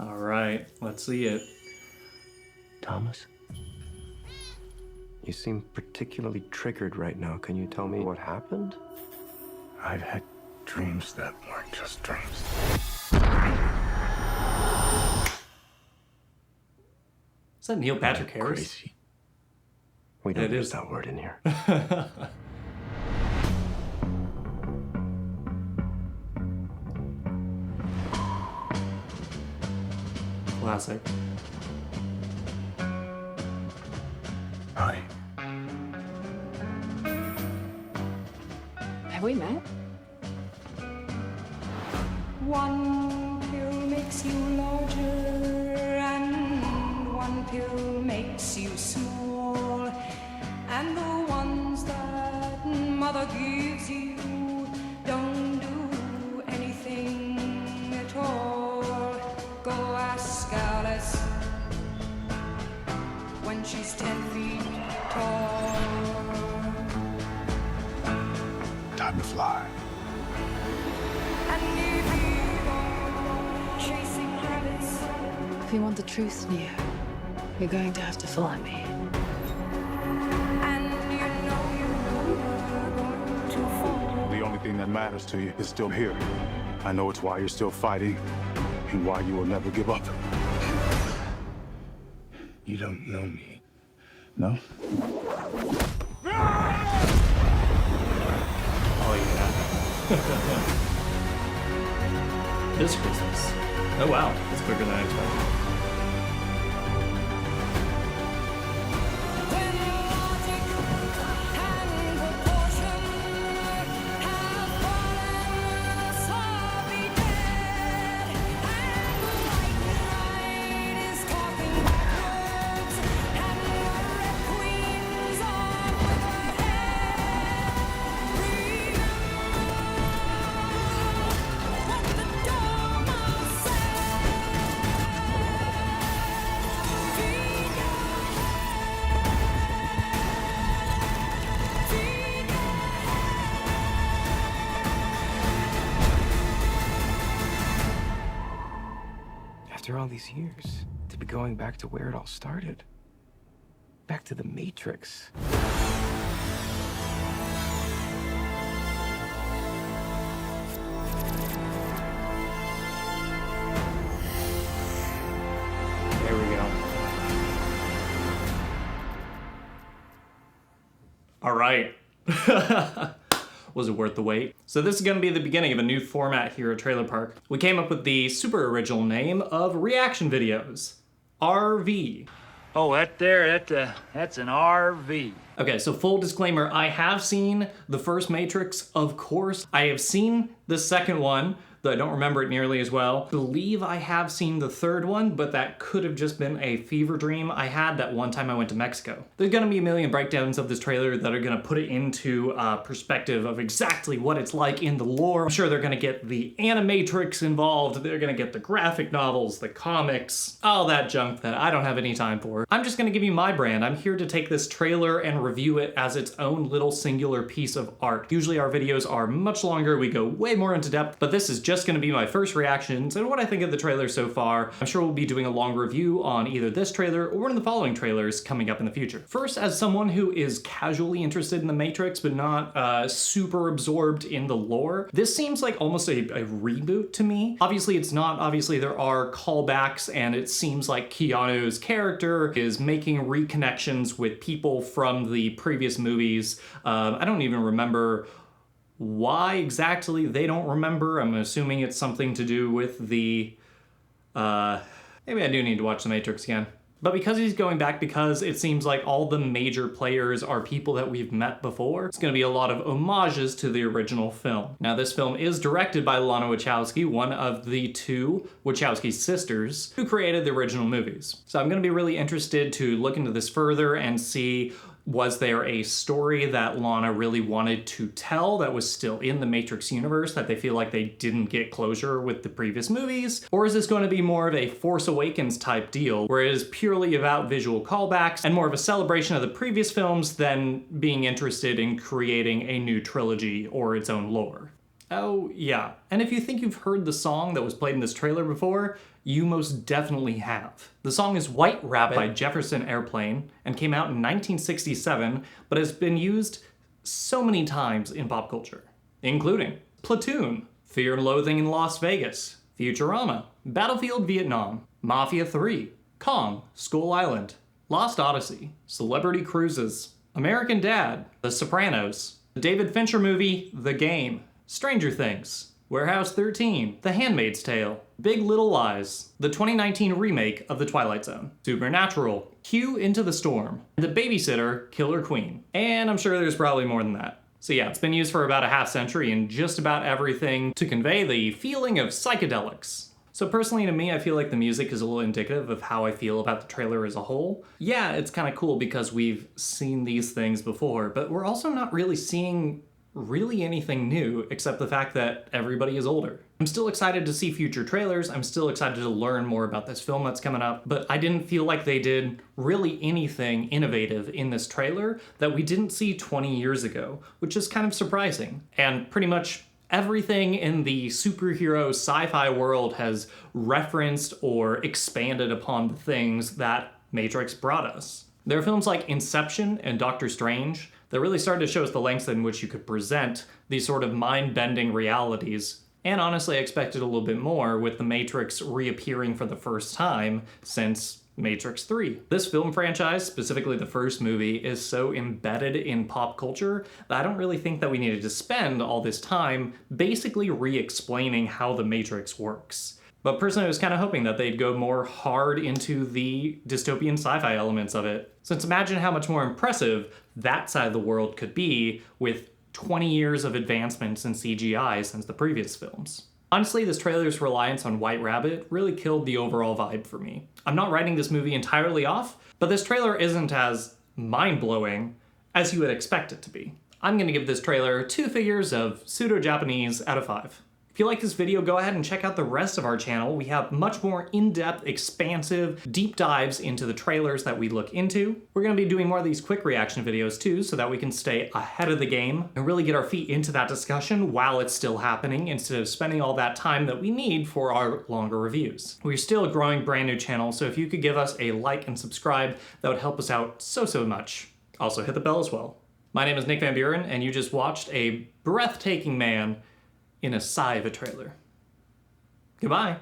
All right, let's see it. Thomas? You seem particularly triggered right now. Can you tell me what happened? I've had dreams that weren't just dreams. Is that Neil Patrick Harris? Crazy. We don't It use is. that word in here. Classic. Hi. Have we met? One pill makes you larger and one pill makes you small. And the ones that mother gives you don't do anything at all. Go ask Alice when she's 10 feet tall. Time to fly. And if you go chasing rabbits, If you want the truth, Neo, you're going to have to follow me. and you know you're going to fall. The only thing that matters to you is still here. I know it's why you're still fighting and why you will never give up. You don't know me, no? Oh yeah. This Christmas. Oh wow, it's quicker than I expected. When logic and proportion have fallen, so be dead. And the white knight is talking backwards, and the red queens are with her head. Remember what the Dharma After all these years, to be going back to where it all started. Back to the Matrix. There we go. All right. Was it worth the wait? So this is going to be the beginning of a new format here at Trailer Park. We came up with the super original name of reaction videos. RV. Oh, that's an RV. Okay, so full disclaimer, I have seen the first Matrix, of course. I have seen the second one, though I don't remember it nearly as well. I believe I have seen the third one, but that could have just been a fever dream I had that one time I went to Mexico. There's gonna be a million breakdowns of this trailer that are gonna put it into perspective of exactly what it's like in the lore. I'm sure they're gonna get the animatrix involved, they're gonna get the graphic novels, the comics, all that junk that I don't have any time for. I'm just gonna give you my brand. I'm here to take this trailer and review it as its own little singular piece of art. Usually our videos are much longer, we go way more into depth, but this is just gonna be my first reactions and what I think of the trailer so far. I'm sure we'll be doing a long review on either this trailer or one of the following trailers coming up in the future. First, as someone who is casually interested in the Matrix, but not super absorbed in the lore, this seems like almost a reboot to me. Obviously it's not, obviously there are callbacks and it seems like Keanu's character is making reconnections with people from the previous movies. I don't even remember why exactly they don't remember. I'm assuming it's something to do with the, maybe I do need to watch The Matrix again. But because he's going back, because it seems like all the major players are people that we've met before, it's gonna be a lot of homages to the original film. Now this film is directed by Lana Wachowski, one of the two Wachowski sisters who created the original movies. So I'm gonna be really interested to look into this further and see, was there a story that Lana really wanted to tell that was still in the Matrix universe that they feel like they didn't get closure with the previous movies? Or is this going to be more of a Force Awakens type deal where it is purely about visual callbacks and more of a celebration of the previous films than being interested in creating a new trilogy or its own lore? Oh, yeah. And if you think you've heard the song that was played in this trailer before, you most definitely have. The song is White Rabbit by Jefferson Airplane and came out in 1967, but has been used so many times in pop culture, including Platoon, Fear and Loathing in Las Vegas, Futurama, Battlefield Vietnam, Mafia 3, Kong, Skull Island, Lost Odyssey, Celebrity Cruises, American Dad, The Sopranos, the David Fincher movie, The Game, Stranger Things, Warehouse 13, The Handmaid's Tale, Big Little Lies, the 2019 remake of The Twilight Zone, Supernatural, Q Into the Storm, The Babysitter, Killer Queen. And I'm sure there's probably more than that. So yeah, it's been used for about a half century in just about everything to convey the feeling of psychedelics. So personally to me, I feel like the music is a little indicative of how I feel about the trailer as a whole. Yeah, it's kind of cool because we've seen these things before, but we're also not really seeing anything new except the fact that everybody is older. I'm still excited to see future trailers. I'm still excited to learn more about this film that's coming up, but I didn't feel like they did really anything innovative in this trailer that we didn't see 20 years ago, which is kind of surprising. And pretty much everything in the superhero sci-fi world has referenced or expanded upon the things that Matrix brought us. There are films like Inception and Doctor Strange that really started to show us the lengths in which you could present these sort of mind-bending realities. And honestly, I expected a little bit more with The Matrix reappearing for the first time since Matrix 3. This film franchise, specifically the first movie, is so embedded in pop culture that I don't really think that we needed to spend all this time basically re-explaining how The Matrix works. But personally, I was kind of hoping that they'd go more hard into the dystopian sci-fi elements of it. Since imagine how much more impressive that side of the world could be with 20 years of advancements in CGI since the previous films. Honestly, this trailer's reliance on White Rabbit really killed the overall vibe for me. I'm not writing this movie entirely off, but this trailer isn't as mind-blowing as you would expect it to be. I'm gonna give this trailer 2 figures of pseudo-Japanese out of 5. If you like this video, go ahead and check out the rest of our channel. We have much more in-depth, expansive, deep dives into the trailers that we look into. We're gonna be doing more of these quick reaction videos too, so that we can stay ahead of the game and really get our feet into that discussion while it's still happening, instead of spending all that time that we need for our longer reviews. We're still a growing brand new channel, so if you could give us a like and subscribe, that would help us out so much. Also hit the bell as well. My name is Nick Van Buren, and you just watched a breathtaking man in a sigh of a trailer. Goodbye.